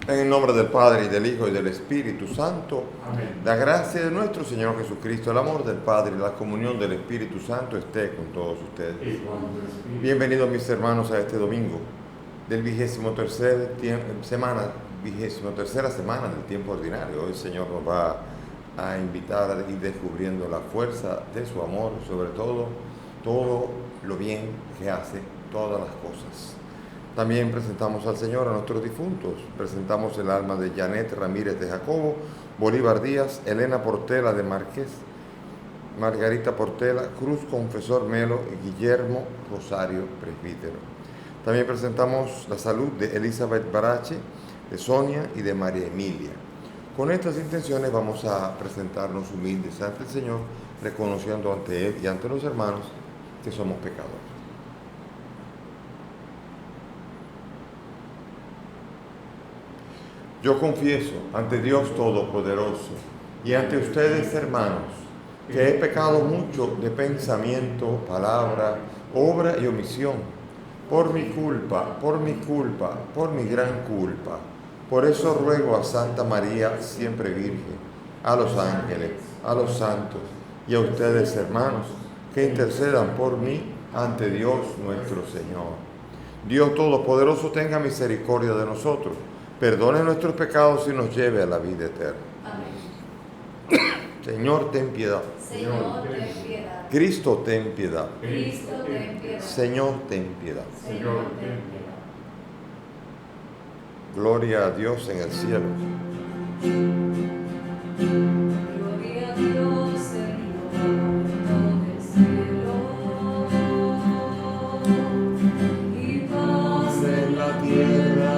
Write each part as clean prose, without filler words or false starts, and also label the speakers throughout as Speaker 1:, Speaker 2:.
Speaker 1: En el nombre del Padre, y del Hijo, y del Espíritu Santo.
Speaker 2: Amén.
Speaker 1: La gracia de nuestro Señor Jesucristo, el amor del Padre y la comunión del Espíritu Santo esté con todos ustedes.
Speaker 2: Y con tu espíritu.
Speaker 1: Bienvenidos mis hermanos a este domingo del 23ª semana del tiempo ordinario. Hoy el Señor nos va a invitar a ir descubriendo la fuerza de su amor, sobre todo lo bien que hace todas las cosas. También presentamos al Señor a nuestros difuntos. Presentamos el alma de Janet Ramírez de Jacobo, Bolívar Díaz, Elena Portela de Márquez, Margarita Portela, Cruz Confesor Melo y Guillermo Rosario Presbítero. También presentamos la salud de Elizabeth Barache, de Sonia y de María Emilia. Con estas intenciones vamos a presentarnos humildes ante el Señor, reconociendo ante Él y ante los hermanos que somos pecadores. Yo confieso ante Dios Todopoderoso y ante ustedes, hermanos, que he pecado mucho de pensamiento, palabra, obra y omisión, por mi culpa, por mi gran culpa. Por eso ruego a Santa María, siempre Virgen, a los ángeles, a los santos y a ustedes, hermanos, que intercedan por mí ante Dios nuestro Señor. Dios Todopoderoso tenga misericordia de nosotros, perdone nuestros pecados y nos lleve a la vida eterna.
Speaker 3: Amén.
Speaker 1: Señor, ten piedad.
Speaker 3: Señor, ten piedad.
Speaker 1: Cristo, ten piedad.
Speaker 3: Cristo, ten piedad.
Speaker 1: Señor, ten piedad.
Speaker 3: Señor, ten piedad.
Speaker 1: Gloria a Dios en el cielo.
Speaker 3: Gloria a Dios, Señor, en el cielo. Y paz
Speaker 1: En la tierra,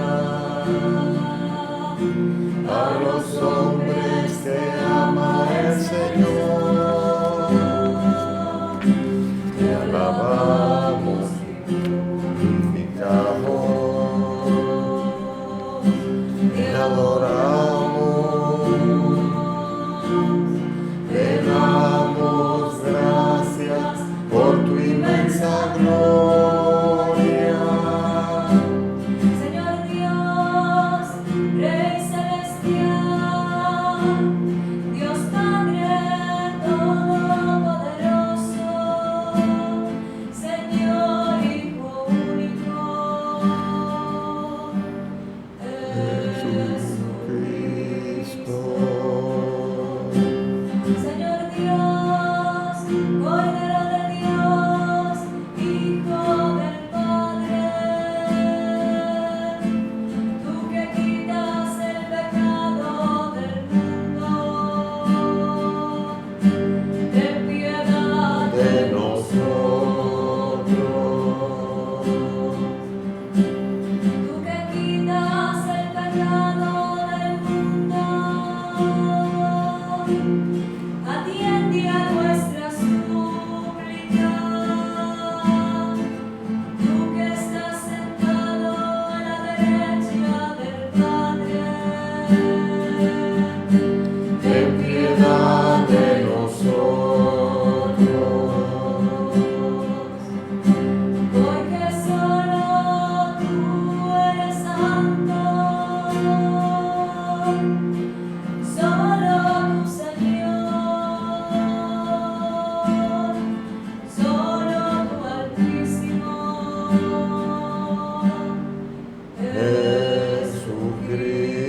Speaker 1: a los hombres que ama el Señor. Te alabamos, glorificamos, te adoramos, te damos gracias por tu inmensa gloria.
Speaker 3: Señor Dios, Rey celestial, Dios Padre todopoderoso, Señor Hijo único,
Speaker 1: Jesucristo.
Speaker 3: Señor Dios, Cordero de Dios, Hijo del Padre, tú que quitas el pecado del mundo, ten piedad
Speaker 1: De nosotros.
Speaker 3: tú que quitas el pecado del mundo, atiende a nuestra súplica, tú que estás sentado a la derecha del Padre,
Speaker 1: Ten piedad de nosotros.
Speaker 3: porque solo tú eres santo, solo tu Señor, solo tu Altísimo,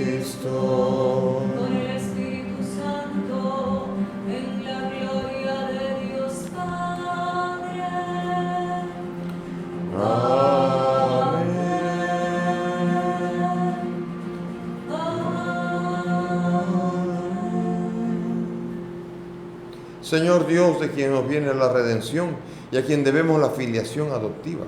Speaker 1: Jesucristo.
Speaker 3: con el Espíritu Santo, en la gloria de Dios Padre.
Speaker 1: Señor Dios, de quien nos viene la redención y a quien debemos la filiación adoptiva,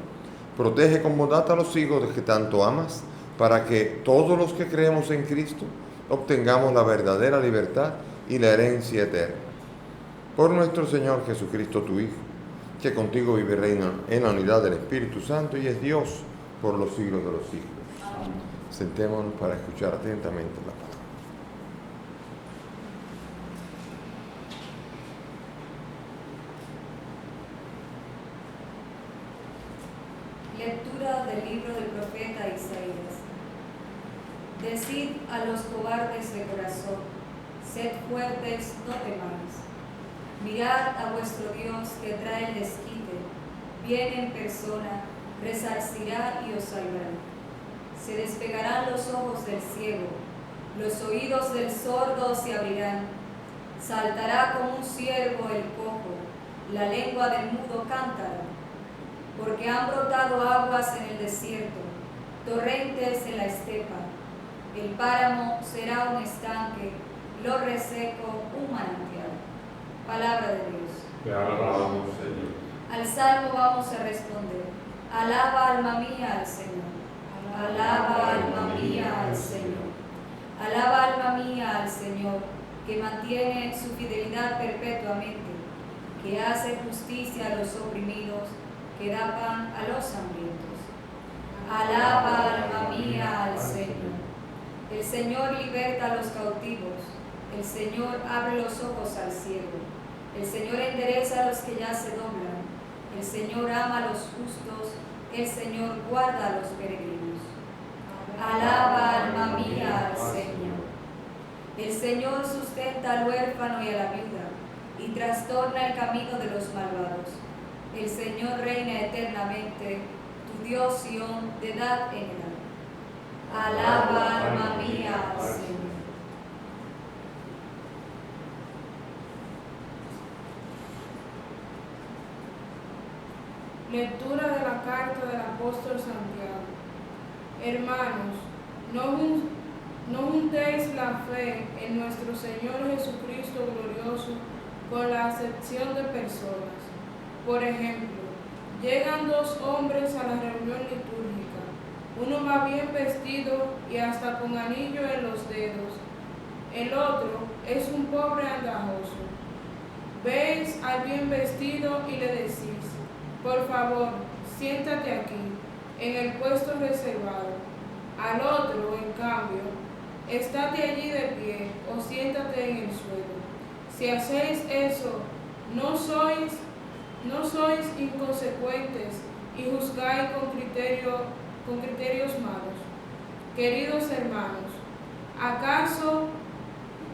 Speaker 1: protege con bondad a los hijos de que tanto amas, para que todos los que creemos en Cristo obtengamos la verdadera libertad y la herencia eterna. Por nuestro Señor Jesucristo, tu Hijo, que contigo vive y reina en la unidad del Espíritu Santo y es Dios por los siglos de los siglos. Sentémonos para escuchar atentamente la palabra.
Speaker 3: Lectura del libro del profeta Isaías. Decid a los cobardes de corazón, sed fuertes, no temáis. Mirad a vuestro Dios que trae el desquite, viene en persona, resarcirá y os salvará. Se despegarán los ojos del ciego, los oídos del sordo se abrirán. Saltará como un ciervo el cojo, la lengua del mudo cantará. Porque han brotado aguas en el desierto, torrentes en la estepa. El páramo será un estanque, lo reseco un manantial. Palabra de Dios.
Speaker 2: Te alabamos, Señor.
Speaker 3: Al salmo vamos a responder. Alaba alma mía al Señor. Alaba alma mía al Señor. Alaba alma mía al Señor, que mantiene su fidelidad perpetuamente, que hace justicia a los oprimidos, que da pan a los hambrientos. Alaba alma mía al Señor. El Señor liberta a los cautivos. El Señor abre los ojos al ciego. El Señor endereza a los que ya se doblan. El Señor ama a los justos. El Señor guarda a los peregrinos. Alaba alma mía al Señor. El Señor sustenta al huérfano y a la viuda y trastorna el camino de los malvados. El Señor reina eternamente, tu Dios Sión, de edad en edad. Alaba alma mía al Señor.
Speaker 4: Lectura de la carta del apóstol Santiago. Hermanos, no juntéis la fe en nuestro Señor Jesucristo glorioso con la acepción de personas. Por ejemplo, llegan dos hombres a la reunión litúrgica. Uno va bien vestido y hasta con anillo en los dedos. El otro es un pobre andrajoso. Veis al bien vestido y le decís: por favor, siéntate aquí, en el puesto reservado. Al otro, en cambio, estate allí de pie o siéntate en el suelo. Si hacéis eso, no sois inconsecuentes y juzgáis con criterios malos. Queridos hermanos, ¿acaso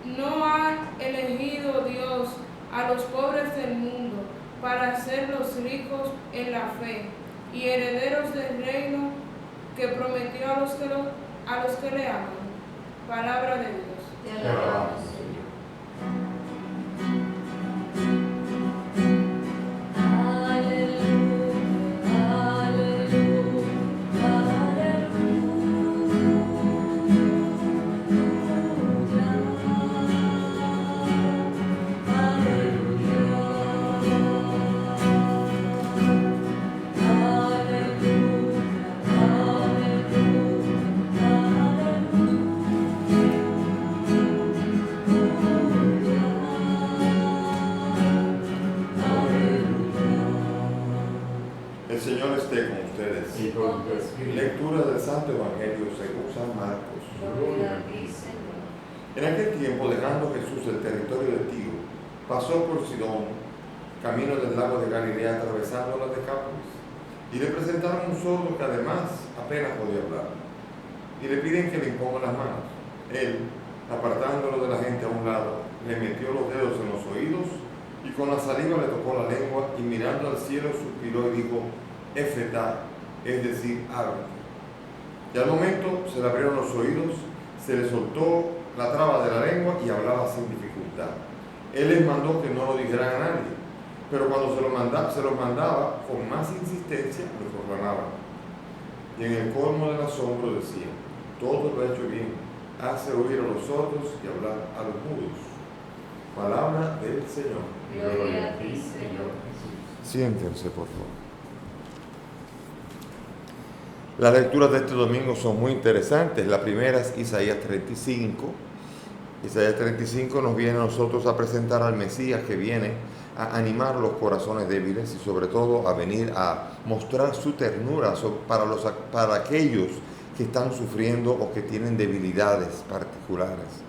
Speaker 4: no ha elegido Dios a los pobres del mundo para hacerlos ricos en la fe y herederos del reino que prometió a los que le aman? Palabra de Dios.
Speaker 3: Te alabamos, Señor.
Speaker 1: El Señor esté con ustedes.
Speaker 2: Y con tu espíritu.
Speaker 1: Lectura del Santo Evangelio según San Marcos.
Speaker 3: Gloria a ti, Señor.
Speaker 1: En aquel tiempo, dejando Jesús el territorio de Tiro, pasó por Sidón, camino del lago de Galilea, atravesando la Decápolis. Y le presentaron un sordo que además apenas podía hablar. Y le piden que le imponga las manos. Él, apartándolo de la gente a un lado, le metió los dedos en los oídos y con la saliva le tocó la lengua y mirando al cielo suspiró y dijo: Efetá, es decir, ábrete. Y al momento se le abrieron los oídos, se le soltó la traba de la lengua y hablaba sin dificultad. Él les mandó que no lo dijeran a nadie, pero cuando se los mandaba con más insistencia, los proclamaban. Y en el colmo del asombro decía: todo lo ha hecho bien, hace oír a los sordos y hablar a los mudos. Palabra del Señor.
Speaker 3: Gloria a ti, Señor.
Speaker 1: Siéntense, por favor. Las lecturas de este domingo son muy interesantes. La primera es Isaías 35. Isaías 35 nos viene a nosotros a presentar al Mesías que viene a animar los corazones débiles y sobre todo a venir a mostrar su ternura para aquellos que están sufriendo o que tienen debilidades particulares.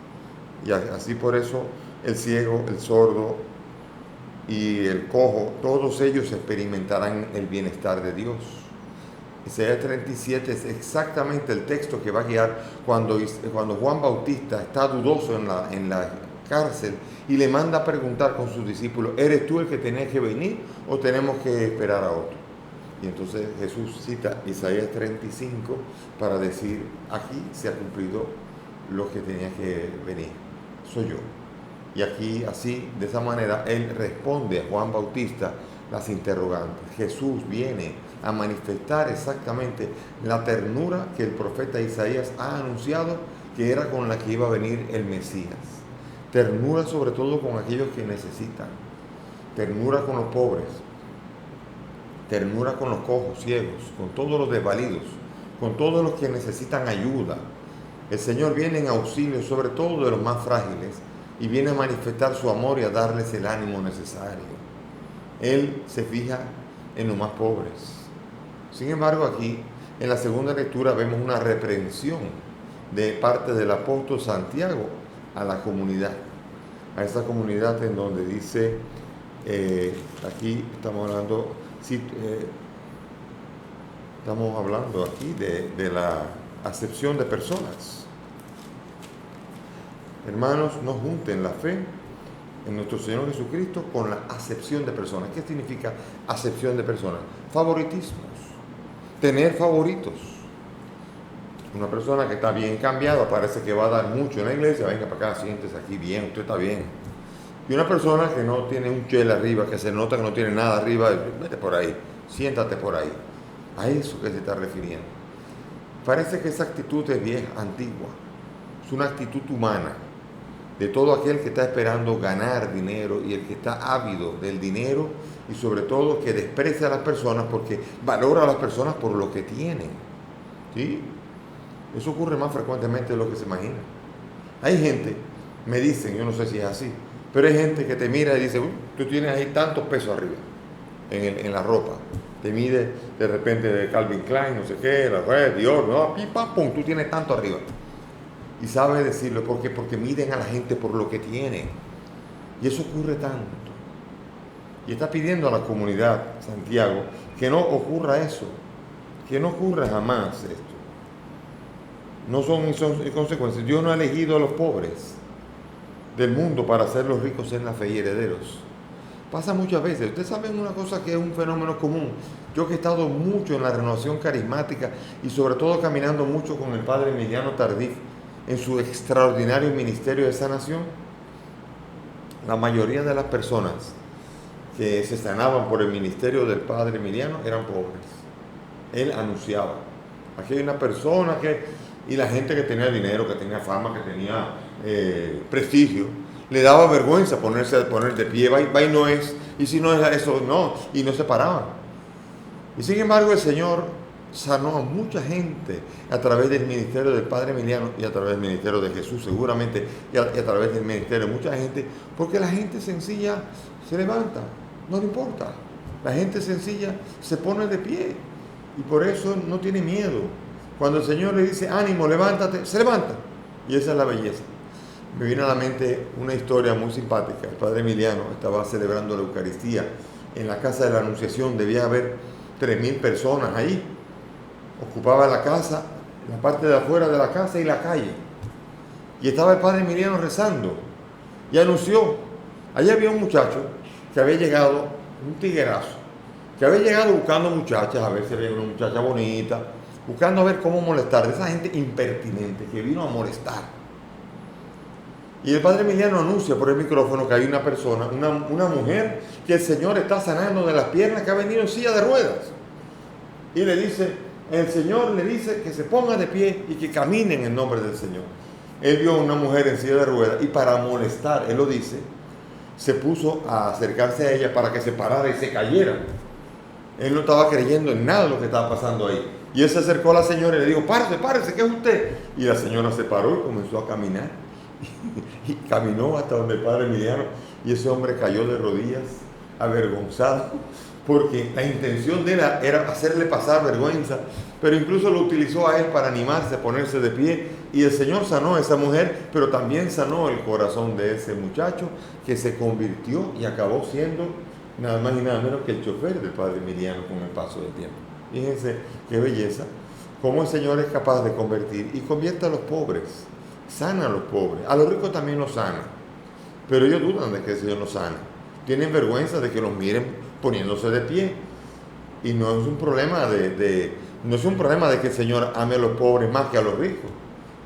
Speaker 1: Y así por eso el ciego, el sordo y el cojo, todos ellos experimentarán el bienestar de Dios. Isaías 37 es exactamente el texto que va a guiar cuando Juan Bautista está dudoso en la cárcel y le manda a preguntar con sus discípulos, ¿eres tú el que tenés que venir o tenemos que esperar a otro? Y entonces Jesús cita Isaías 35 para decir, aquí se ha cumplido lo que tenía que venir, soy yo. Y aquí, así, de esa manera, él responde a Juan Bautista las interrogantes. Jesús viene a manifestar exactamente la ternura que el profeta Isaías ha anunciado que era con la que iba a venir el Mesías. Ternura sobre todo con aquellos que necesitan. Ternura con los pobres. Ternura con los cojos, ciegos, con todos los desvalidos, con todos los que necesitan ayuda. El Señor viene en auxilio sobre todo de los más frágiles y viene a manifestar su amor y a darles el ánimo necesario. Él se fija en los más pobres. Sin embargo, aquí en la segunda lectura vemos una reprensión de parte del apóstol Santiago a la comunidad, a esa comunidad en donde dice, aquí estamos hablando aquí de la acepción de personas. Hermanos, no junten la fe en nuestro Señor Jesucristo con la acepción de personas. ¿Qué significa acepción de personas? Favoritismos, tener favoritos. Una persona que está bien cambiada, parece que va a dar mucho en la iglesia, venga para acá, siéntese aquí bien, usted está bien. Y una persona que no tiene un chel arriba, que se nota que no tiene nada arriba, vete por ahí, siéntate por ahí. A eso que se está refiriendo. Parece que esa actitud es vieja, antigua. Es una actitud humana de todo aquel que está esperando ganar dinero y el que está ávido del dinero y sobre todo que desprecia a las personas porque valora a las personas por lo que tienen. ¿Sí? Eso ocurre más frecuentemente de lo que se imagina. Hay gente, me dicen, yo no sé si es así, pero hay gente que te mira y dice, tú tienes ahí tantos pesos arriba en la ropa. Te mide de repente de Calvin Klein, no sé qué, la red, Dior, no, pim, pam, pum, tú tienes tanto arriba. Y sabe decirlo, ¿por qué? Porque miden a la gente por lo que tiene. Y eso ocurre tanto. Y está pidiendo a la comunidad, Santiago, que no ocurra eso, que no ocurra jamás esto. No son consecuencias. Dios no ha elegido a los pobres del mundo para hacerlos ricos en la fe y herederos. Pasa muchas veces. Ustedes saben una cosa que es un fenómeno común. Yo que he estado mucho en la renovación carismática y sobre todo caminando mucho con el padre Emiliano Tardif en su extraordinario ministerio de sanación, la mayoría de las personas que se sanaban por el ministerio del padre Emiliano eran pobres. Él anunciaba. Aquí hay una persona y la gente que tenía dinero, que tenía fama, que tenía prestigio, le daba vergüenza poner de pie, va y no es, y si no es eso, no, y no se paraban. Y sin embargo el Señor sanó a mucha gente a través del ministerio del Padre Emiliano y a través del ministerio de Jesús seguramente, y a través del ministerio de mucha gente, porque la gente sencilla se levanta, no le importa. La gente sencilla se pone de pie y por eso no tiene miedo. Cuando el Señor le dice, ánimo, levántate, se levanta. Y esa es la belleza. Me viene a la mente una historia muy simpática. El Padre Emiliano estaba celebrando la Eucaristía en la casa de la Anunciación. Debía haber 3,000 personas ahí. Ocupaba la casa, la parte de afuera de la casa y la calle. Y estaba el Padre Emiliano rezando. Y anunció. Allí había un muchacho que había llegado, un tiguerazo, que había llegado buscando muchachas, a ver si había una muchacha bonita, buscando a ver cómo molestar, de esa gente impertinente que vino a molestar. Y el Padre Emiliano anuncia por el micrófono que hay una persona, una mujer que el Señor está sanando de las piernas, que ha venido en silla de ruedas. Y el Señor le dice que se ponga de pie y que camine en el nombre del Señor. Él vio a una mujer en silla de ruedas y para molestar, él lo dice, se puso a acercarse a ella para que se parara y se cayera. Él no estaba creyendo en nada de lo que estaba pasando ahí. Y él se acercó a la señora y le dijo, párese, ¿qué es usted? Y la señora se paró y comenzó a caminar. Y caminó hasta donde el Padre Emiliano. Y ese hombre cayó de rodillas, avergonzado, porque la intención de él era hacerle pasar vergüenza. Pero incluso lo utilizó a él para animarse, a ponerse de pie. Y el Señor sanó a esa mujer, pero también sanó el corazón de ese muchacho, que se convirtió y acabó siendo nada más y nada menos que el chofer del Padre Emiliano con el paso del tiempo. Fíjense qué belleza, cómo el Señor es capaz de convertir y convierte a los pobres, sana a los pobres, a los ricos también los sana, pero ellos dudan de que el Señor los sana, tienen vergüenza de que los miren poniéndose de pie, y no es un problema no es un problema de que el Señor ame a los pobres más que a los ricos,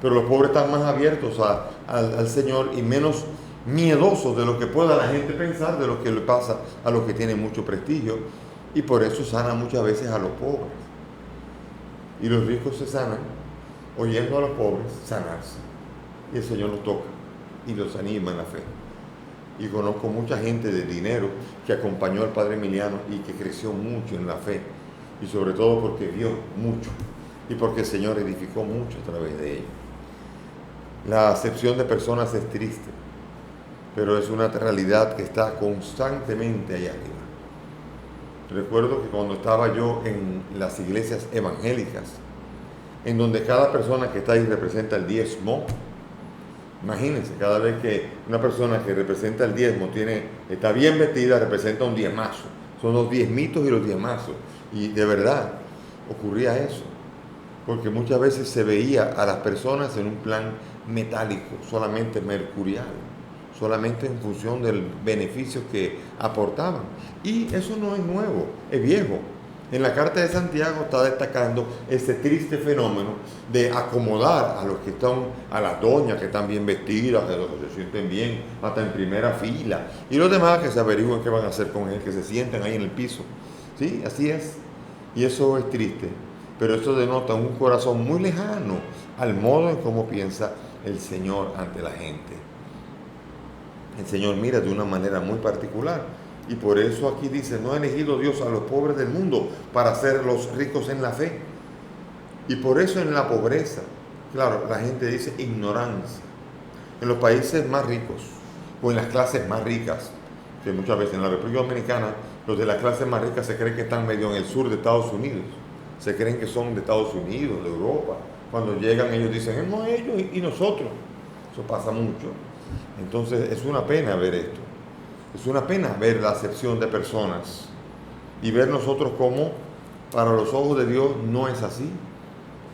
Speaker 1: pero los pobres están más abiertos al Señor y menos miedosos de lo que pueda la gente pensar, de lo que le pasa a los que tienen mucho prestigio, y por eso sana muchas veces a los pobres. Y los ricos se sanan oyendo a los pobres sanarse, y el Señor los toca y los anima en la fe. Y conozco mucha gente de dinero que acompañó al Padre Emiliano y que creció mucho en la fe, y sobre todo porque vio mucho y porque el Señor edificó mucho a través de ellos. La acepción de personas es triste, pero es una realidad que está constantemente allá arriba. Recuerdo que cuando estaba yo en las iglesias evangélicas, en donde cada persona que está ahí representa el diezmo, imagínense, cada vez que una persona que representa el diezmo está bien vestida, representa un diezmazo. Son los diezmitos y los diezmazos. Y de verdad ocurría eso, porque muchas veces se veía a las personas en un plan metálico, solamente mercurial, solamente en función del beneficio que aportaban. Y eso no es nuevo, es viejo. En la carta de Santiago está destacando ese triste fenómeno de acomodar a los que están, a las doñas que están bien vestidas, a los que se sienten bien, hasta en primera fila, y los demás que se averigüen qué van a hacer con él, que se sienten ahí en el piso. Sí, así es. Y eso es triste, pero eso denota un corazón muy lejano al modo en cómo piensa el Señor ante la gente. El Señor mira de una manera muy particular, y por eso aquí dice: no ha elegido Dios a los pobres del mundo para hacerlos ricos en la fe. Y por eso en la pobreza, claro, la gente dice ignorancia. En los países más ricos o en las clases más ricas, que muchas veces en la República Dominicana los de las clases más ricas se creen que están medio en el sur de Estados Unidos, se creen que son de Estados Unidos, de Europa. Cuando llegan ellos dicen: no, ellos y nosotros. Eso pasa mucho. Entonces es una pena ver esto, es una pena ver la acepción de personas y ver nosotros cómo para los ojos de Dios no es así.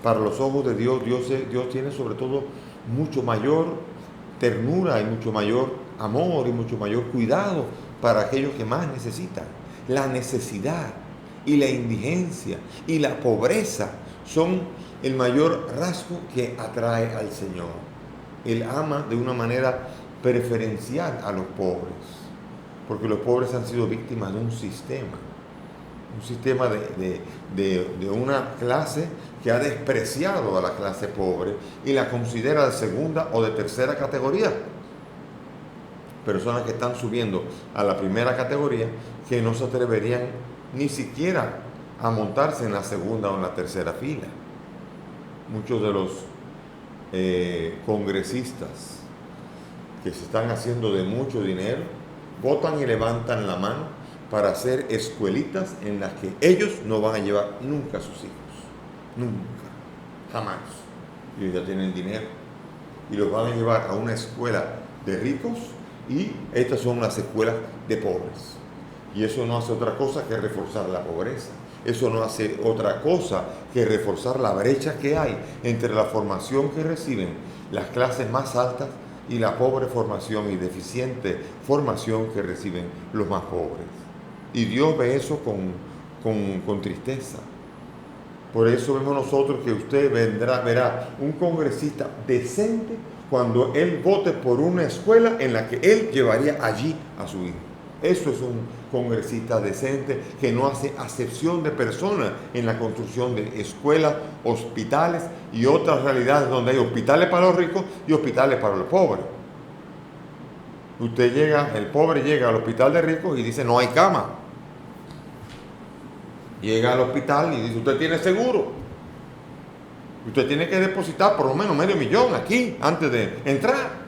Speaker 1: Para los ojos de Dios, Dios tiene sobre todo mucho mayor ternura y mucho mayor amor y mucho mayor cuidado para aquellos que más necesitan. La necesidad y la indigencia y la pobreza son el mayor rasgo que atrae al Señor. Él ama de una manera preferencial a los pobres, porque los pobres han sido víctimas de un sistema de una clase que ha despreciado a la clase pobre y la considera de segunda o de tercera categoría. Personas que están subiendo a la primera categoría que no se atreverían ni siquiera a montarse en la segunda o en la tercera fila. Muchos de los congresistas que se están haciendo de mucho dinero votan y levantan la mano para hacer escuelitas en las que ellos no van a llevar nunca a sus hijos, nunca, jamás. Ellos ya tienen dinero y los van a llevar a una escuela de ricos, y estas son las escuelas de pobres, y eso no hace otra cosa que reforzar la pobreza. Eso no hace otra cosa que reforzar la brecha que hay entre la formación que reciben las clases más altas y la pobre formación y deficiente formación que reciben los más pobres. Y Dios ve eso con tristeza. Por eso vemos nosotros que usted verá un congresista decente cuando él vote por una escuela en la que él llevaría allí a su hijo. Eso es un congresista decente que no hace acepción de personas en la construcción de escuelas, hospitales y otras realidades donde hay hospitales para los ricos y hospitales para los pobres. El pobre llega al hospital de ricos y dice: no hay cama. Llega al hospital y dice: usted tiene seguro. Usted tiene que depositar por lo menos $500,000 aquí antes de entrar.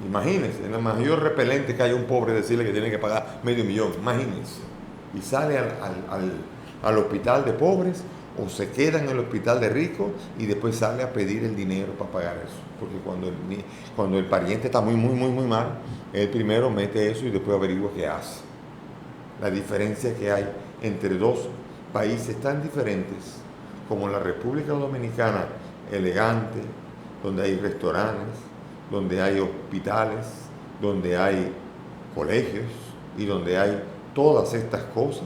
Speaker 1: Imagínense, es el mayor repelente que haya un pobre decirle que tiene que pagar $500,000. Imagínense. Y sale al hospital de pobres o se queda en el hospital de ricos y después sale a pedir el dinero para pagar eso. Porque cuando el pariente está muy mal, él primero mete eso y después averigua qué hace. La diferencia que hay entre dos países tan diferentes como la República Dominicana, elegante, donde hay restaurantes, donde hay hospitales, donde hay colegios y donde hay todas estas cosas,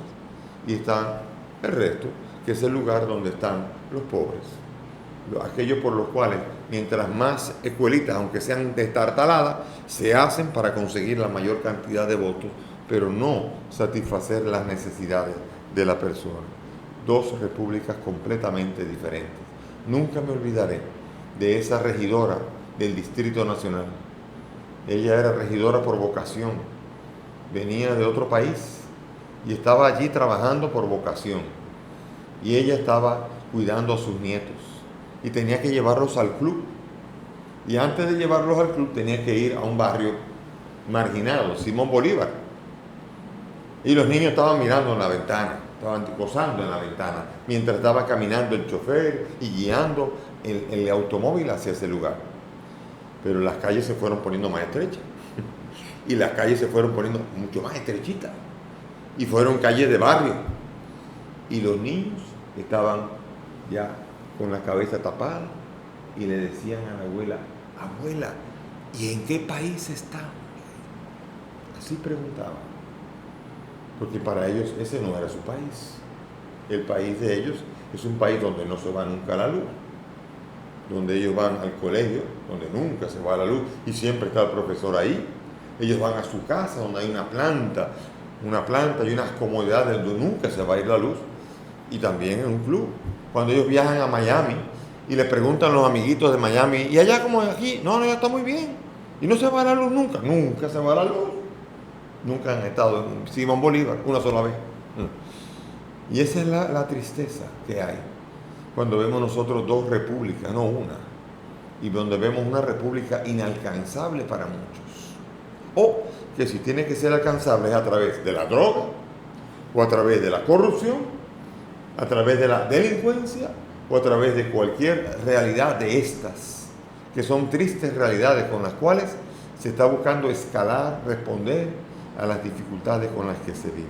Speaker 1: y está el resto, que es el lugar donde están los pobres, aquellos por los cuales mientras más escuelitas, aunque sean destartaladas, se hacen para conseguir la mayor cantidad de votos, pero no satisfacer las necesidades de la persona. Dos repúblicas completamente diferentes. Nunca me olvidaré de esa regidora del Distrito Nacional. Ella era regidora por vocación, venía de otro país y estaba allí trabajando por vocación. Y ella estaba cuidando a sus nietos y tenía que llevarlos al club. Y antes de llevarlos al club tenía que ir a un barrio marginado, Simón Bolívar. Y los niños estaban mirando en la ventana, estaban gozando en la ventana, mientras estaba caminando el chofer y guiando el automóvil hacia ese lugar. Pero las calles se fueron poniendo más estrechas y las calles se fueron poniendo mucho más estrechitas y fueron calles de barrio. Y los niños estaban ya con la cabeza tapada y le decían a la abuela: abuela, ¿y en qué país estamos? Así preguntaban, porque para ellos ese no era su país. El país de ellos es un país donde no se va nunca la luz, donde ellos van al colegio, donde nunca se va la luz y siempre está el profesor ahí. Ellos van a su casa donde hay una planta y unas comodidades donde nunca se va a ir la luz, y también en un club. Cuando ellos viajan a Miami y le preguntan a los amiguitos de Miami: ¿y allá como es aquí? No, ya está muy bien. Y no se va la luz nunca. Nunca se va la luz. Nunca han estado en Simón Bolívar una sola vez. Y esa es la tristeza que hay cuando vemos nosotros dos repúblicas, no una, y donde vemos una república inalcanzable para muchos, o que si tiene que ser alcanzable es a través de la droga, o a través de la corrupción, a través de la delincuencia, o a través de cualquier realidad de estas, que son tristes realidades con las cuales se está buscando escalar, responder a las dificultades con las que se vive.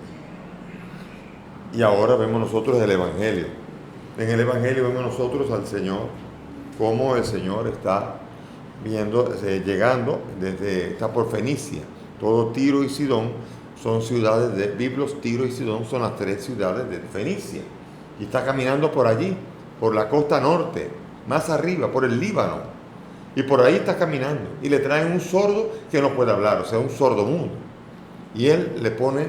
Speaker 1: Y ahora vemos nosotros el Evangelio. En el Evangelio vemos nosotros al Señor, cómo el Señor está llegando está por Fenicia. Todo Tiro y Sidón son ciudades de Biblos. Tiro y Sidón son las tres ciudades de Fenicia. Y está caminando por allí, por la costa norte, más arriba, por el Líbano. Y por ahí está caminando. Y le traen un sordo que no puede hablar, o sea, un sordo mudo. Y él le pone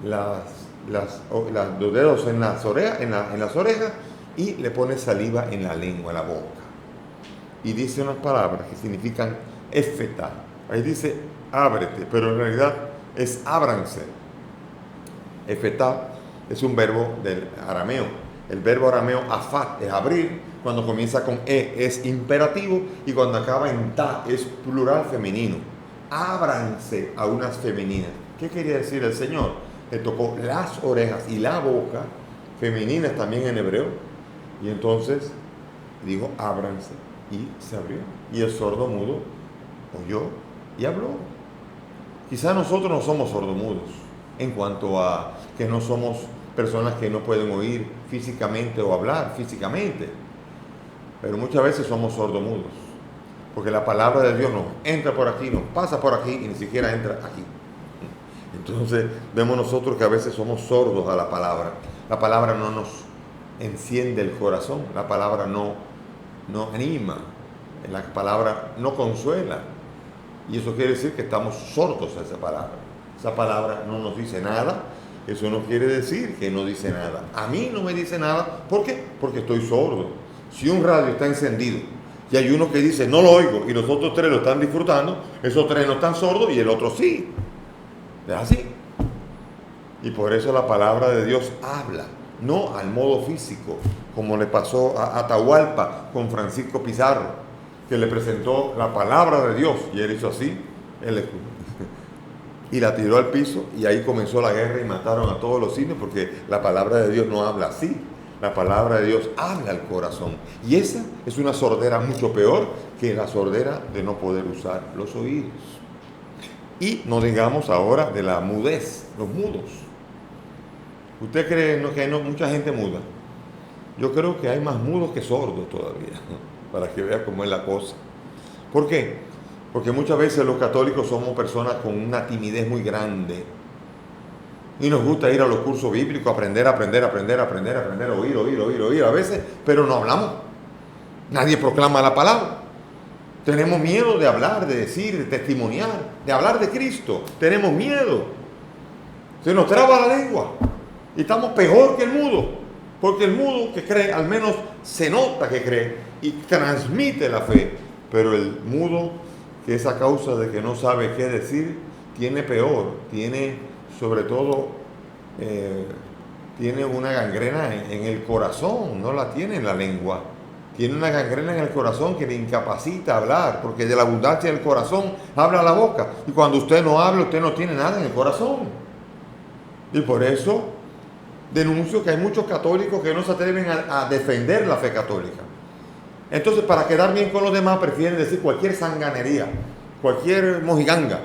Speaker 1: los dedos en las orejas y le pone saliva en la lengua, en la boca. Y dice unas palabras que significan éfeta. Ahí dice ábrete, pero en realidad es ábranse. Éfeta es un verbo del arameo. El verbo arameo afat es abrir. Cuando comienza con e es imperativo y cuando acaba en ta es plural femenino. Ábranse a unas femeninas. ¿Qué quería decir el Señor? Le tocó las orejas y la boca, femeninas también en hebreo, y entonces dijo ábranse y se abrió. Y el sordo mudo oyó y habló. Quizá nosotros no somos sordomudos en cuanto a que no somos personas que no pueden oír físicamente o hablar físicamente, pero muchas veces somos sordomudos, porque la palabra de Dios nos entra por aquí, nos pasa por aquí y ni siquiera entra aquí. Entonces vemos nosotros que a veces somos sordos a la palabra. La palabra no nos enciende el corazón, la palabra no anima, la palabra no consuela. Y eso quiere decir que estamos sordos a esa palabra. Esa palabra no nos dice nada. Eso no quiere decir que no dice nada. A mí no me dice nada. ¿Por qué? Porque estoy sordo. Si un radio está encendido y hay uno que dice no lo oigo y los otros tres lo están disfrutando, esos tres no están sordos y el otro sí. Es así. Y por eso la palabra de Dios habla, no al modo físico, como le pasó a Atahualpa con Francisco Pizarro, que le presentó la palabra de Dios y él hizo así, y la tiró al piso y ahí comenzó la guerra y mataron a todos los indios, porque la palabra de Dios no habla así. La palabra de Dios habla al corazón. Y esa es una sordera mucho peor que la sordera de no poder usar los oídos. Y no digamos ahora de la mudez, los mudos. ¿Usted cree que hay mucha gente muda? Yo creo que hay más mudos que sordos todavía, para que vea cómo es la cosa. ¿Por qué? Porque muchas veces los católicos somos personas con una timidez muy grande. Y nos gusta ir a los cursos bíblicos, aprender, oír a veces, pero no hablamos. Nadie proclama la palabra. Tenemos miedo de hablar, de decir, de testimoniar, de hablar de Cristo. Tenemos miedo. Se nos traba la lengua. Y estamos peor que el mudo. Porque el mudo que cree, al menos se nota que cree y transmite la fe. Pero el mudo, que es a causa de que no sabe qué decir, tiene peor. Tiene, sobre todo, tiene una gangrena en el corazón. No la tiene en la lengua. Tiene una gangrena en el corazón que le incapacita hablar, porque de la abundancia del corazón habla la boca. Y cuando usted no habla, usted no tiene nada en el corazón. Y por eso denuncio que hay muchos católicos que no se atreven a defender la fe católica. Entonces, para quedar bien con los demás, prefieren decir cualquier sanganería, cualquier mojiganga,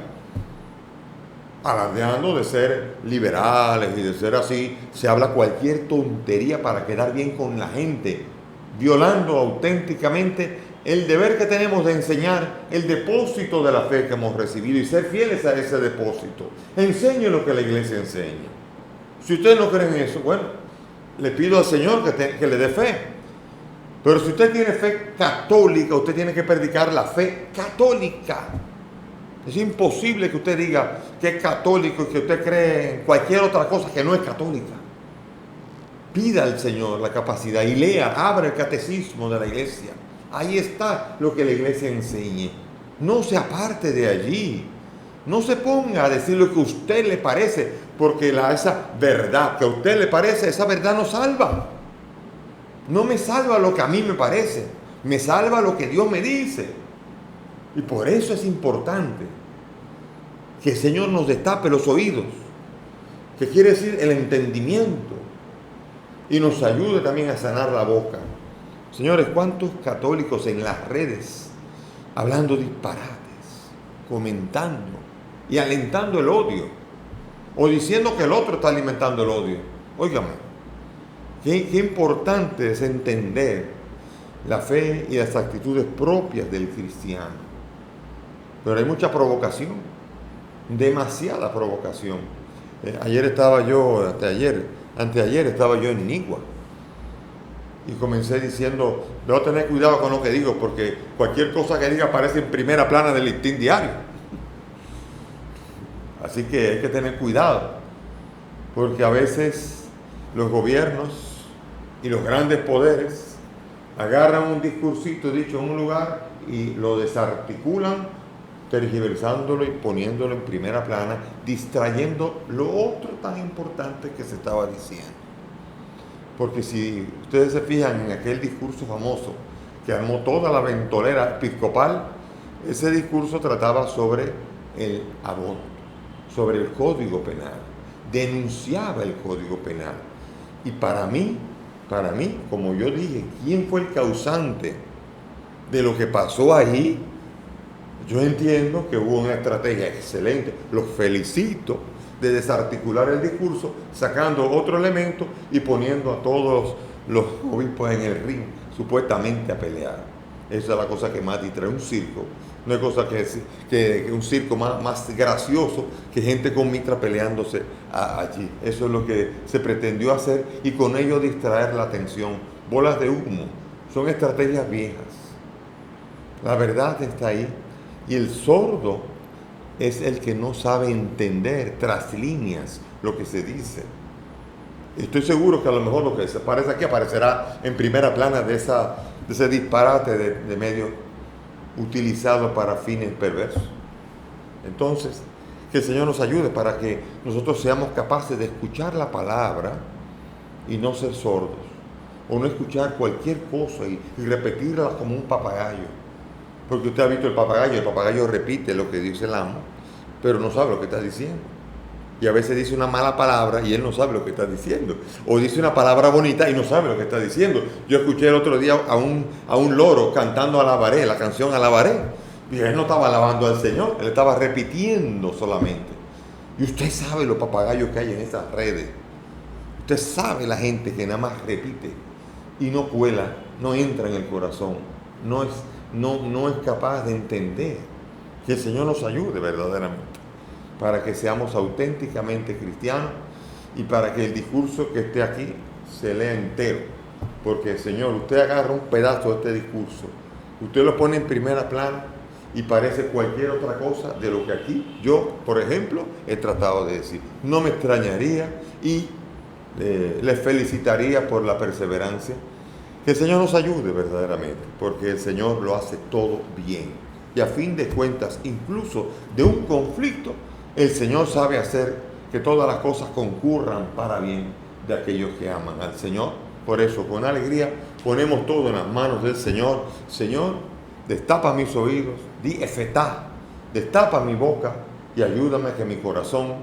Speaker 1: alardeando de ser liberales y de ser así. Se habla cualquier tontería para quedar bien con la gente, violando auténticamente el deber que tenemos de enseñar el depósito de la fe que hemos recibido y ser fieles a ese depósito. Enseñe lo que la iglesia enseña. Si ustedes no creen en eso, bueno, le pido al Señor que le dé fe. Pero si usted tiene fe católica, usted tiene que predicar la fe católica. Es imposible que usted diga que es católico y que usted cree en cualquier otra cosa que no es católica. Pida al Señor la capacidad y lea, abra el catecismo de la iglesia. Ahí está lo que la iglesia enseñe. No se aparte de allí. No se ponga a decir lo que a usted le parece, porque esa verdad que a usted le parece, esa verdad no salva. No me salva lo que a mí me parece, me salva lo que Dios me dice. Y por eso es importante que el Señor nos destape los oídos, que quiere decir el entendimiento, y nos ayude también a sanar la boca. Señores, ¿cuántos católicos en las redes hablando disparates, comentando y alentando el odio, o diciendo que el otro está alimentando el odio? Óigame, qué importante es entender la fe y las actitudes propias del cristiano. Pero hay mucha provocación, demasiada provocación. Anteayer estaba yo en Nigua y comencé diciendo, debo tener cuidado con lo que digo, porque cualquier cosa que diga aparece en primera plana del listín diario. Así que hay que tener cuidado, porque a veces los gobiernos y los grandes poderes agarran un discursito dicho en un lugar y lo desarticulan, tergiversándolo y poniéndolo en primera plana, distrayendo lo otro tan importante que se estaba diciendo. Porque si ustedes se fijan en aquel discurso famoso que armó toda la ventolera episcopal, ese discurso trataba sobre el aborto, sobre el Código Penal, denunciaba el Código Penal. Y para mí, como yo dije, ¿quién fue el causante de lo que pasó ahí? Yo entiendo que hubo una estrategia excelente, los felicito, de desarticular el discurso, sacando otro elemento y poniendo a todos los obispos en el ring, supuestamente a pelear. Esa es la cosa que más distrae un circo. No hay cosa que un circo más gracioso que gente con mitra peleándose allí. Eso es lo que se pretendió hacer y con ello distraer la atención. Bolas de humo, son estrategias viejas. La verdad está ahí. Y el sordo es el que no sabe entender tras líneas lo que se dice. Estoy seguro que a lo mejor lo que se aparece aquí aparecerá en primera plana de ese disparate de medios utilizados para fines perversos. Entonces, que el Señor nos ayude para que nosotros seamos capaces de escuchar la palabra y no ser sordos, o no escuchar cualquier cosa y repetirla como un papagayo. Porque usted ha visto el papagayo repite lo que dice el amo, pero no sabe lo que está diciendo. Y a veces dice una mala palabra y él no sabe lo que está diciendo. O dice una palabra bonita y no sabe lo que está diciendo. Yo escuché el otro día a un loro cantando Alabaré, la canción Alabaré. Y él no estaba alabando al Señor, él estaba repitiendo solamente. Y usted sabe los papagayos que hay en esas redes. Usted sabe la gente que nada más repite y no cuela, no entra en el corazón, no es capaz de entender. Que el Señor nos ayude verdaderamente para que seamos auténticamente cristianos y para que el discurso que esté aquí se lea entero. Porque, Señor, usted agarra un pedazo de este discurso, usted lo pone en primera plana y parece cualquier otra cosa de lo que aquí yo, por ejemplo, he tratado de decir. No me extrañaría y les felicitaría por la perseverancia. Que el Señor nos ayude verdaderamente, porque el Señor lo hace todo bien. Y a fin de cuentas, incluso de un conflicto, el Señor sabe hacer que todas las cosas concurran para bien de aquellos que aman al Señor. Por eso, con alegría, ponemos todo en las manos del Señor. Señor, destapa mis oídos, di efetá, destapa mi boca y ayúdame a que mi corazón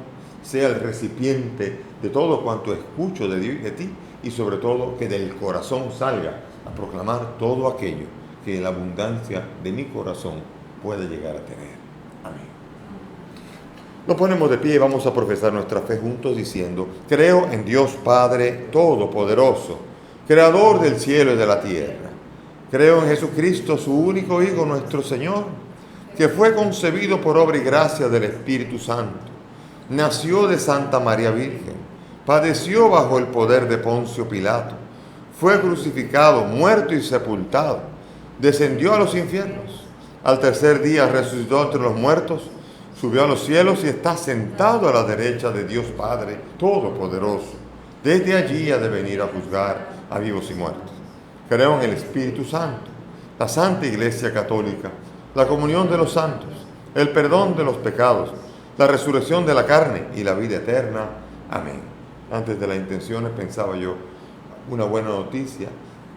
Speaker 1: sea el recipiente de todo cuanto escucho de ti y sobre todo que del corazón salga a proclamar todo aquello que en la abundancia de mi corazón puede llegar a tener. Amén. Nos ponemos de pie y vamos a profesar nuestra fe juntos diciendo: creo en Dios Padre Todopoderoso, Creador del cielo y de la tierra. Creo en Jesucristo, su único Hijo, nuestro Señor, que fue concebido por obra y gracia del Espíritu Santo. Nació de Santa María Virgen, padeció bajo el poder de Poncio Pilato, fue crucificado, muerto y sepultado, descendió a los infiernos, al tercer día resucitó entre los muertos, subió a los cielos y está sentado a la derecha de Dios Padre Todopoderoso. Desde allí ha de venir a juzgar a vivos y muertos. Creo en el Espíritu Santo, la Santa Iglesia Católica, la comunión de los santos, el perdón de los pecados, la resurrección de la carne y la vida eterna. Amén. Antes de las intenciones pensaba yo, una buena noticia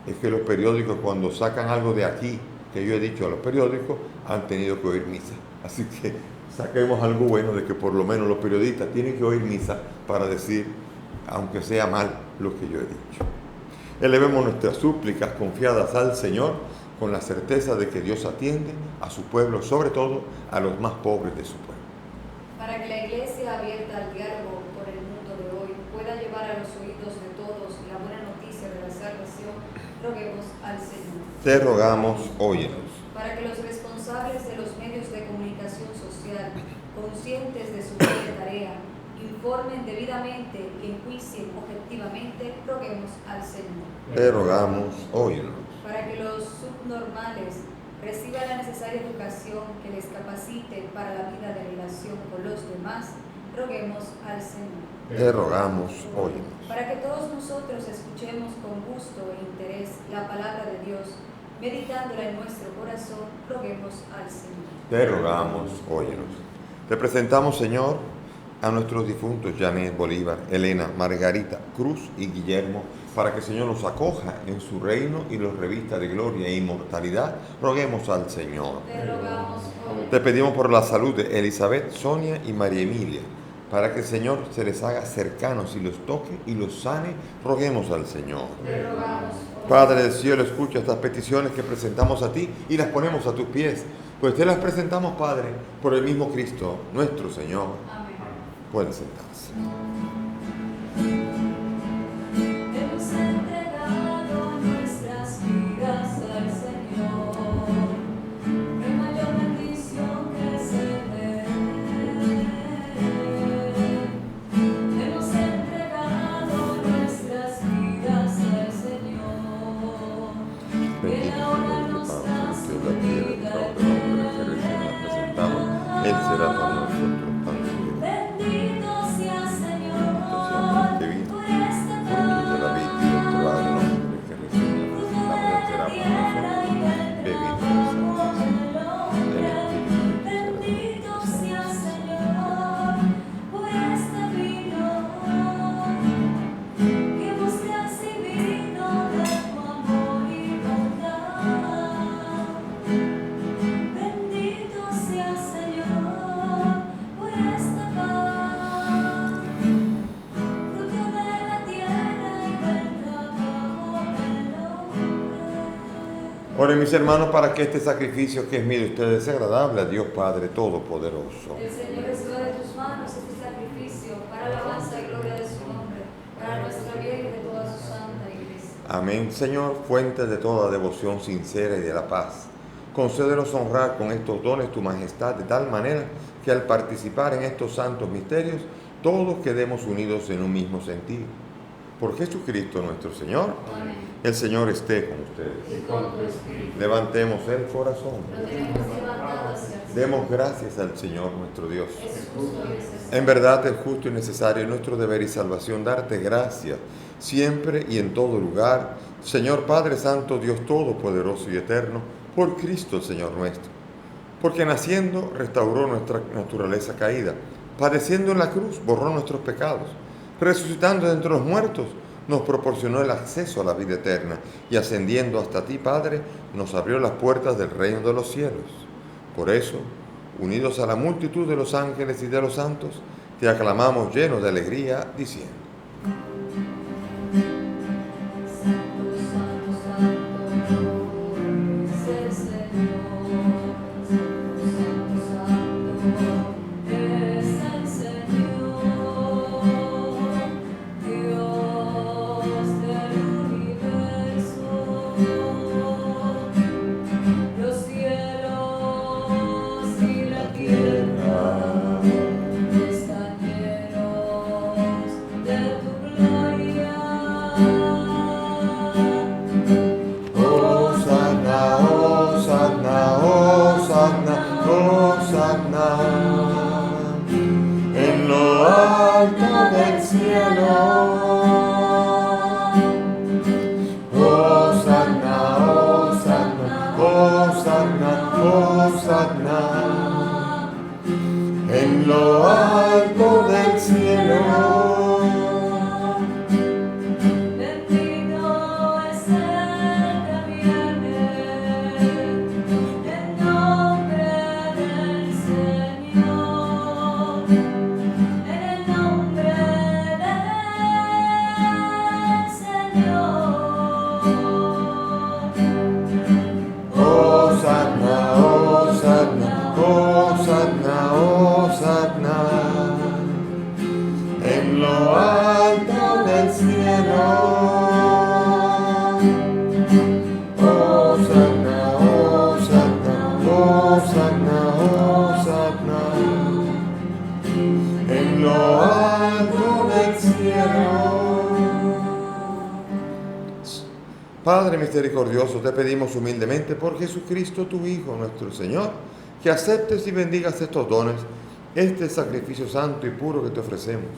Speaker 1: es que los periódicos, cuando sacan algo de aquí, que yo he dicho a los periódicos, han tenido que oír misa. Así que saquemos algo bueno de que por lo menos los periodistas tienen que oír misa para decir, aunque sea mal, lo que yo he dicho. Elevemos nuestras súplicas confiadas al Señor con la certeza de que Dios atiende a su pueblo, sobre todo a los más pobres de su pueblo.
Speaker 3: Para que la Iglesia abierta al diálogo por el mundo de hoy pueda llevar a los oídos de todos la buena noticia de la salvación, roguemos al Señor.
Speaker 1: Te rogamos, óyenos.
Speaker 3: Para que los responsables de los medios de comunicación social, conscientes de su propia tarea, informen debidamente y enjuicien objetivamente, roguemos al Señor.
Speaker 1: Te rogamos, óyenos.
Speaker 3: Para que los subnormales reciban la necesaria educación que les capacite para la vida de relación con los demás, roguemos al Señor.
Speaker 1: Te rogamos, óyenos.
Speaker 3: Para que todos nosotros escuchemos con gusto e interés la palabra de Dios, meditándola en nuestro corazón, roguemos al Señor.
Speaker 1: Te rogamos, óyenos. Te presentamos, Señor, a nuestros difuntos Janet Bolívar, Elena, Margarita, Cruz y Guillermo, para que el Señor los acoja en su reino y los revista de gloria e inmortalidad. Roguemos al Señor.
Speaker 3: Te rogamos, óyenos.
Speaker 1: Te pedimos por la salud de Elizabeth, Sonia y María Emilia, para que el Señor se les haga cercanos y los toque y los sane. Roguemos al Señor.
Speaker 3: Te rogamos, óyenos.
Speaker 1: Padre del cielo, escucha estas peticiones que presentamos a ti y las ponemos a tus pies, pues te las presentamos, Padre, por el mismo Cristo, nuestro Señor.
Speaker 3: Amén.
Speaker 1: Pueden sentarse.
Speaker 3: Hemos entregado nuestras vidas al Señor, qué mayor bendición que se dé. Hemos entregado nuestras vidas al Señor, que Él ahora nos da su vida eterna.
Speaker 1: Él será para nosotros pan de vida.
Speaker 3: Bendito sea Señor,
Speaker 1: Que viene,
Speaker 3: por este
Speaker 1: fruto de la vida y del trabajo del hombre que recibe la será para nosotros bebida del Espíritu.
Speaker 3: bendito sea Señor, por este vino que hemos recibido de tu amor y bondad. Bendito sea Señor, por este pan, fruto de la tierra y del trabajo del hombre.
Speaker 1: Oren, mis hermanos, para que este sacrificio que es mío de ustedes sea agradable a Dios Padre Todopoderoso.
Speaker 3: El Señor reciba de tus manos este sacrificio para alabanza y gloria de su nombre, para nuestra
Speaker 1: Amén. Señor, fuente de toda devoción sincera y de la paz, concédenos honrar con estos dones tu majestad de tal manera que al participar en estos santos misterios, todos quedemos unidos en un mismo sentido. Por Jesucristo nuestro Señor.
Speaker 3: Amén.
Speaker 1: El Señor esté con ustedes.
Speaker 3: Y con tu espíritu.
Speaker 1: Levantemos el corazón.
Speaker 3: Lo tenemos levantado hacia el Señor.
Speaker 1: Demos gracias al Señor nuestro Dios.
Speaker 3: Es justo y necesario.
Speaker 1: En verdad es justo y necesario, nuestro deber y salvación, darte gracias siempre y en todo lugar, Señor Padre Santo, Dios Todopoderoso y Eterno, por Cristo el Señor nuestro. Porque naciendo restauró nuestra naturaleza caída, padeciendo en la cruz borró nuestros pecados, resucitando de entre los muertos nos proporcionó el acceso a la vida eterna y ascendiendo hasta ti, Padre, nos abrió las puertas del reino de los cielos. Por eso, unidos a la multitud de los ángeles y de los santos, te aclamamos llenos de alegría, diciendo:
Speaker 3: Santo, santo, santo, es el Señor. Santo, santo, es el Señor. Dios del universo. Los cielos y la tierra están llenos de tu gloria.
Speaker 1: Hosanna, Hosanna, Hosanna, Hosanna, en lo alto del cielo. Hosanna, Hosanna, Hosanna, Hosanna, en lo alto del cielo.
Speaker 3: Bendito es el que viene en nombre del Señor, en el nombre del Señor.
Speaker 1: Hosanna, Hosanna, Hosanna, Hosanna, en lo alto del cielo. Hosanna, Hosanna, Hosanna, Hosanna, en lo alto del cielo. Padre misericordioso, te pedimos humildemente por Jesucristo, tu Hijo, nuestro Señor, que aceptes y bendigas estos dones, este sacrificio santo y puro que te ofrecemos,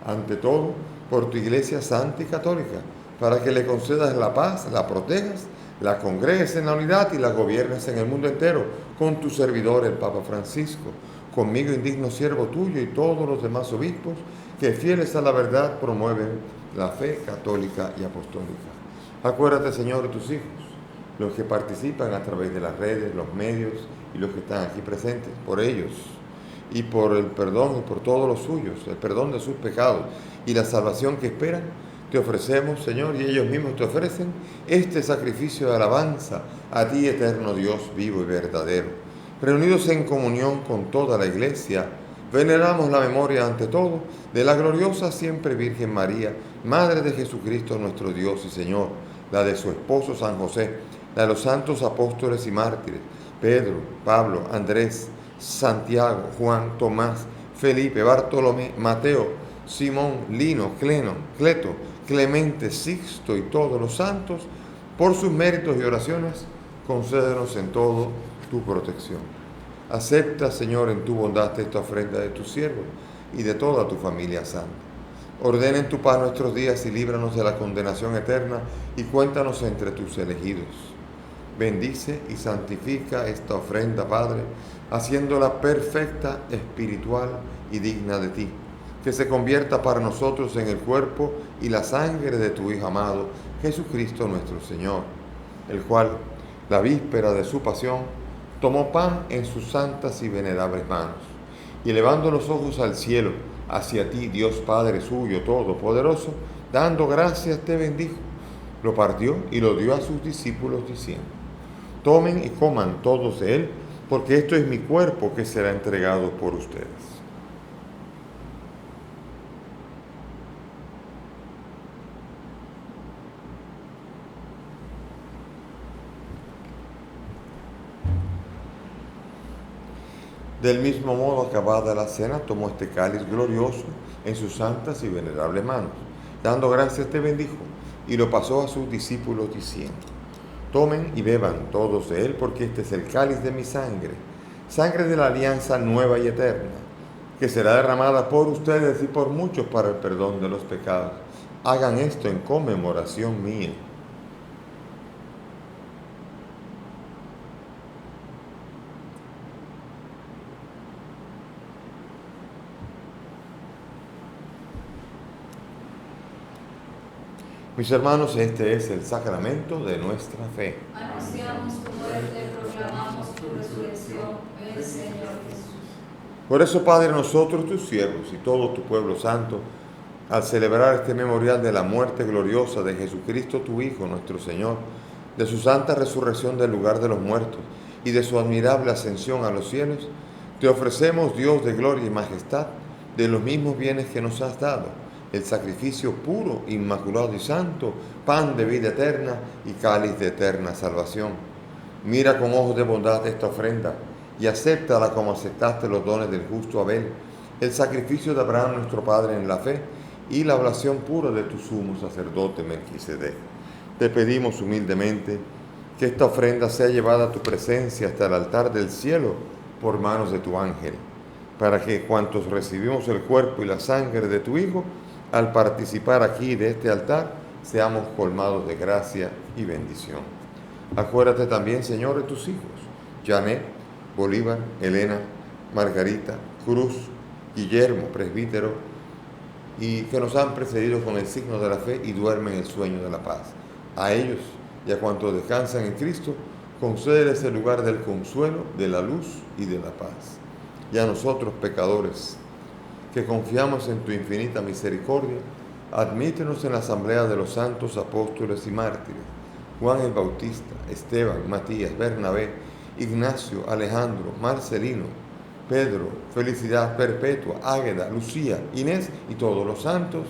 Speaker 1: ante todo por tu Iglesia santa y católica, para que le concedas la paz, la protejas, la congregues en la unidad y la gobiernes en el mundo entero, con tu servidor, el Papa Francisco, conmigo, indigno siervo tuyo, y todos los demás obispos, que fieles a la verdad promueven la fe católica y apostólica. Acuérdate, Señor, de tus hijos, los que participan a través de las redes, los medios y los que están aquí presentes, por ellos y por el perdón y por todos los suyos, el perdón de sus pecados y la salvación que esperan, te ofrecemos, Señor, y ellos mismos te ofrecen este sacrificio de alabanza a ti, eterno Dios vivo y verdadero. Reunidos en comunión con toda la Iglesia, veneramos la memoria ante todo de la gloriosa siempre Virgen María, Madre de Jesucristo nuestro Dios y Señor, la de su esposo San José, la de los santos apóstoles y mártires, Pedro, Pablo, Andrés, Santiago, Juan, Tomás, Felipe, Bartolomé, Mateo, Simón, Lino, Cleto, Clemente, Sixto y todos los santos, por sus méritos y oraciones, concédenos en todo tu protección. Acepta, Señor, en tu bondad esta ofrenda de tus siervos y de toda tu familia santa. Ordena en tu paz nuestros días y líbranos de la condenación eterna y cuéntanos entre tus elegidos. Bendice y santifica esta ofrenda, Padre, haciéndola perfecta, espiritual y digna de ti, que se convierta para nosotros en el cuerpo y la sangre de tu Hijo amado, Jesucristo nuestro Señor, el cual, la víspera de su pasión, tomó pan en sus santas y venerables manos, y elevando los ojos al cielo, hacia ti, Dios Padre suyo todopoderoso, dando gracias te bendijo, lo partió y lo dio a sus discípulos diciendo: tomen y coman todos de él, porque esto es mi cuerpo que será entregado por ustedes. Del mismo modo, acabada la cena, tomó este cáliz glorioso en sus santas y venerables manos. Dando gracias, te bendijo y lo pasó a sus discípulos diciendo: tomen y beban todos de él, porque este es el cáliz de mi sangre, sangre de la alianza nueva y eterna, que será derramada por ustedes y por muchos para el perdón de los pecados. Hagan esto en conmemoración mía. Mis hermanos, este es el sacramento de nuestra fe.
Speaker 3: Anunciamos tu muerte, proclamamos tu resurrección, ven Señor Jesús.
Speaker 1: Por eso, Padre, nosotros, tus siervos y todo tu pueblo santo, al celebrar este memorial de la muerte gloriosa de Jesucristo, tu Hijo, nuestro Señor, de su santa resurrección del lugar de los muertos y de su admirable ascensión a los cielos, te ofrecemos, Dios de gloria y majestad, de los mismos bienes que nos has dado, el sacrificio puro, inmaculado y santo, pan de vida eterna y cáliz de eterna salvación. Mira con ojos de bondad esta ofrenda y acéptala como aceptaste los dones del justo Abel, el sacrificio de Abraham nuestro Padre en la fe y la oración pura de tu sumo sacerdote Melquisedec. Te pedimos humildemente que esta ofrenda sea llevada a tu presencia hasta el altar del cielo por manos de tu ángel, para que cuantos recibimos el cuerpo y la sangre de tu Hijo, al participar aquí de este altar, seamos colmados de gracia y bendición. Acuérdate también, Señor, de tus hijos, Janet, Bolívar, Elena, Margarita, Cruz, Guillermo, presbítero, y que nos han precedido con el signo de la fe y duermen el sueño de la paz. A ellos y a cuantos descansan en Cristo, concédeles el lugar del consuelo, de la luz y de la paz. Y a nosotros, pecadores, que confiamos en tu infinita misericordia, admítenos en la asamblea de los santos apóstoles y mártires, Juan el Bautista, Esteban, Matías, Bernabé, Ignacio, Alejandro, Marcelino, Pedro, Felicidad Perpetua, Águeda, Lucía, Inés y todos los santos,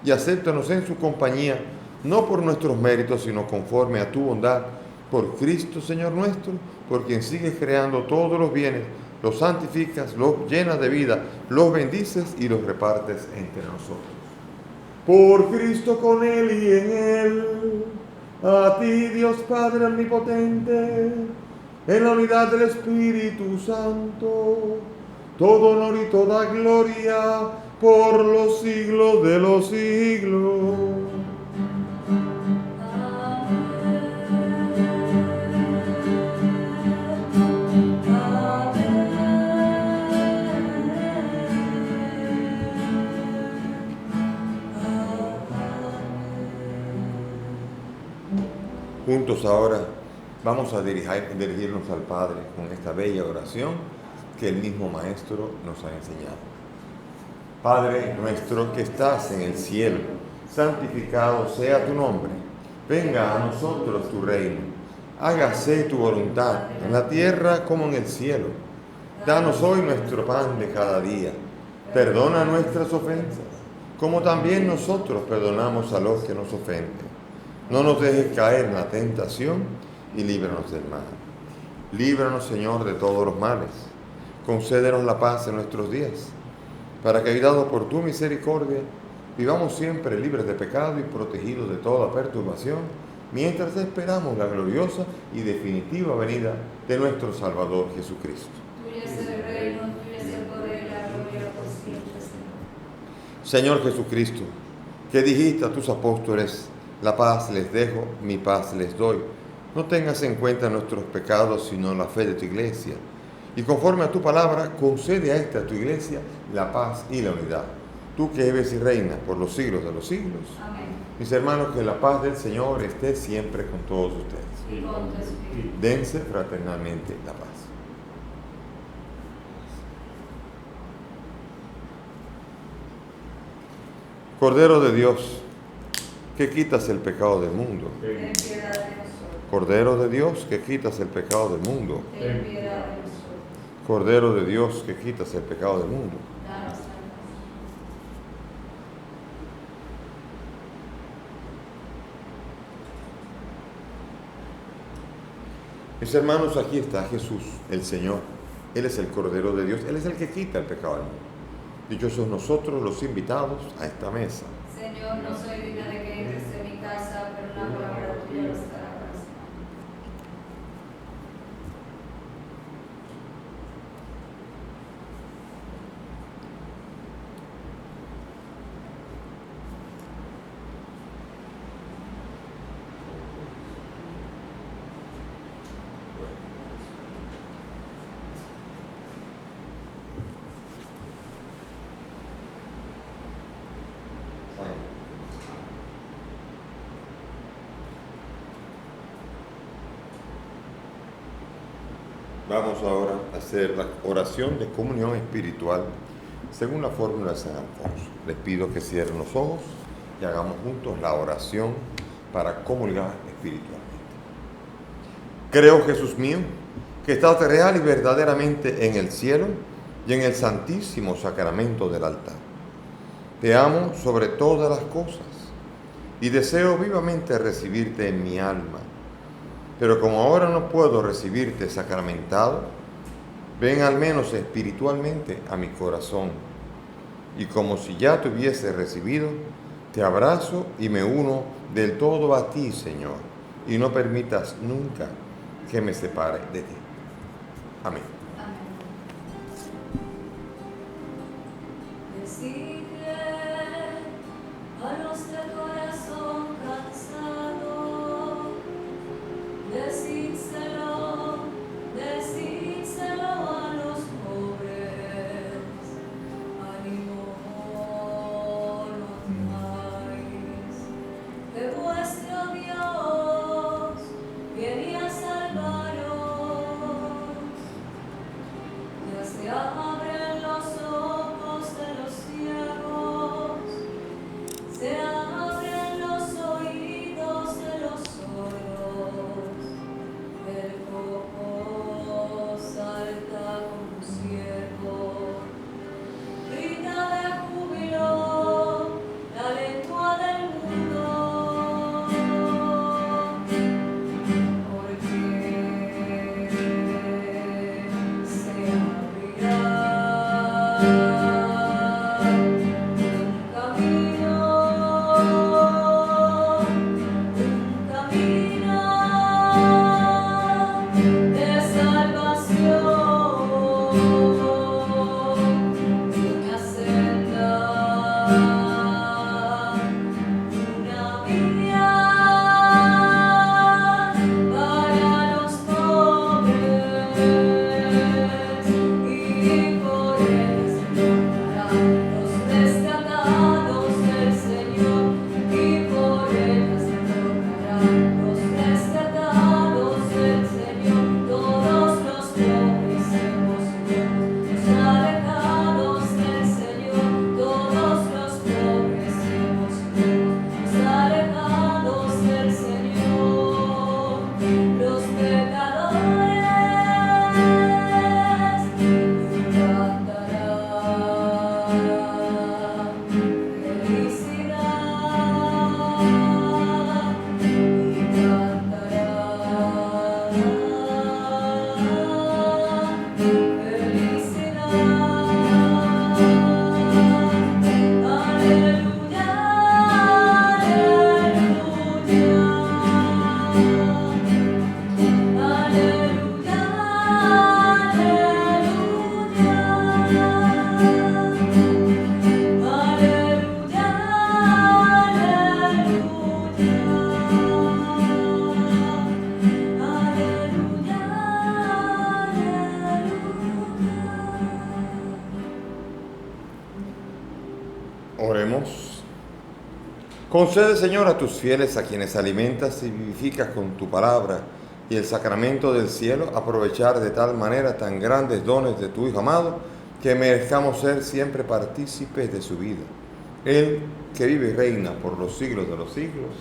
Speaker 1: y acéptanos en su compañía, no por nuestros méritos, sino conforme a tu bondad, por Cristo Señor nuestro, por quien sigues creando todos los bienes, los santificas, los llenas de vida, los bendices y los repartes entre nosotros. Por Cristo, con Él y en Él, a ti, Dios Padre omnipotente, en la unidad del Espíritu Santo, todo honor y toda gloria por los siglos de los siglos. Juntos ahora vamos a dirigirnos al Padre con esta bella oración que el mismo Maestro nos ha enseñado. Padre nuestro que estás en el cielo, santificado sea tu nombre. Venga a nosotros tu reino. Hágase tu voluntad en la tierra como en el cielo. Danos hoy nuestro pan de cada día. Perdona nuestras ofensas, como también nosotros perdonamos a los que nos ofenden. No nos dejes caer en la tentación y líbranos del mal. Líbranos, Señor, de todos los males. Concédenos la paz en nuestros días, para que, ayudados por tu misericordia, vivamos siempre libres de pecado y protegidos de toda perturbación, mientras esperamos la gloriosa y definitiva venida de nuestro Salvador Jesucristo.
Speaker 3: Tuyo es el reino, tuyo es el poder y la gloria por siempre, Señor.
Speaker 1: Señor Jesucristo, que dijiste a tus apóstoles: la paz les dejo, mi paz les doy. No tengas en cuenta nuestros pecados, sino la fe de tu iglesia. Y conforme a tu palabra, concede a esta tu iglesia la paz y la unidad. Tú que vives y reinas por los siglos de los siglos.
Speaker 3: Amén.
Speaker 1: Mis hermanos, que la paz del Señor esté siempre con todos ustedes.
Speaker 3: Y con tu espíritu.
Speaker 1: Dense fraternalmente la paz. Cordero de Dios, que quitas el pecado del mundo.
Speaker 3: Ten piedad de nosotros.
Speaker 1: Cordero de Dios, que quitas el pecado del mundo.
Speaker 3: Ten piedad de nosotros.
Speaker 1: Cordero de Dios, que quitas el pecado del mundo.
Speaker 3: Danos la paz.
Speaker 1: Mis hermanos, aquí está Jesús, el Señor, Él es el Cordero de Dios, Él es el que quita el pecado del mundo. Dichosos nosotros los invitados a esta mesa.
Speaker 3: Señor, no soy digna de que entres en mi casa, pero una palabra tuya bastará para sanar.
Speaker 1: Vamos ahora a hacer la oración de comunión espiritual según la fórmula de San Alfonso. Les pido que cierren los ojos y hagamos juntos la oración para comulgar espiritualmente. Creo, Jesús mío, que estás real y verdaderamente en el cielo y en el santísimo sacramento del altar. Te amo sobre todas las cosas y deseo vivamente recibirte en mi alma. Pero como ahora no puedo recibirte sacramentado, ven al menos espiritualmente a mi corazón. Y como si ya te hubiese recibido, te abrazo y me uno del todo a ti, Señor, y no permitas nunca que me separe de ti. Amén.
Speaker 3: Decidle a los de corazón cansado, decídselo a los pobres, ánimo, no temáis, que vuestro Dios viene a salvaros. Ya se abren los ojos de los ciegos, se abren los oídos de los sordos, el cojo salta como un ciervo, grita de júbilo la lengua del mundo, porque se abrirá un camino de salvación, una senda, una vía para los pobres, y por él se encontrarán los rescatados del Señor, y por él se encontrarán los rescatados del Señor, todos los pobres emocionados, los alejados del Señor, todos los pobres emocionados, los alejados del Señor, los pecadores cantarán felicidad y cantarán felicidad. Aleluya, aleluya, aleluya,
Speaker 1: Oremos. Concede, Señor, a tus fieles, a quienes alimentas y vivificas con tu palabra y el sacramento del cielo, aprovechar de tal manera tan grandes dones de tu Hijo amado, que merezcamos ser siempre partícipes de su vida. Él que vive y reina por los siglos de los siglos.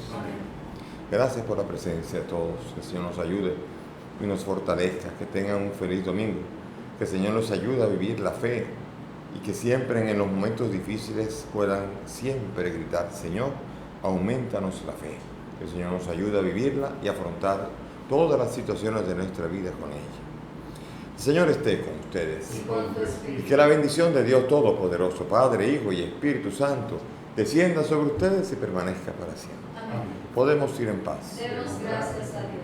Speaker 1: Gracias por la presencia de todos. Que el Señor nos ayude y nos fortalezca. Que tengan un feliz domingo. Que el Señor nos ayude a vivir la fe y que siempre en los momentos difíciles puedan siempre gritar: Señor, aumentanos la fe. Que el Señor nos ayude a vivirla y afrontar todas las situaciones de nuestra vida con ella. El Señor esté con ustedes.
Speaker 2: Y con tu
Speaker 1: Y
Speaker 2: espíritu.
Speaker 1: que la bendición de Dios Todopoderoso, Padre, Hijo y Espíritu Santo, descienda sobre ustedes y permanezca para siempre.
Speaker 3: Amén.
Speaker 1: Podemos ir en paz.
Speaker 3: Demos gracias a Dios.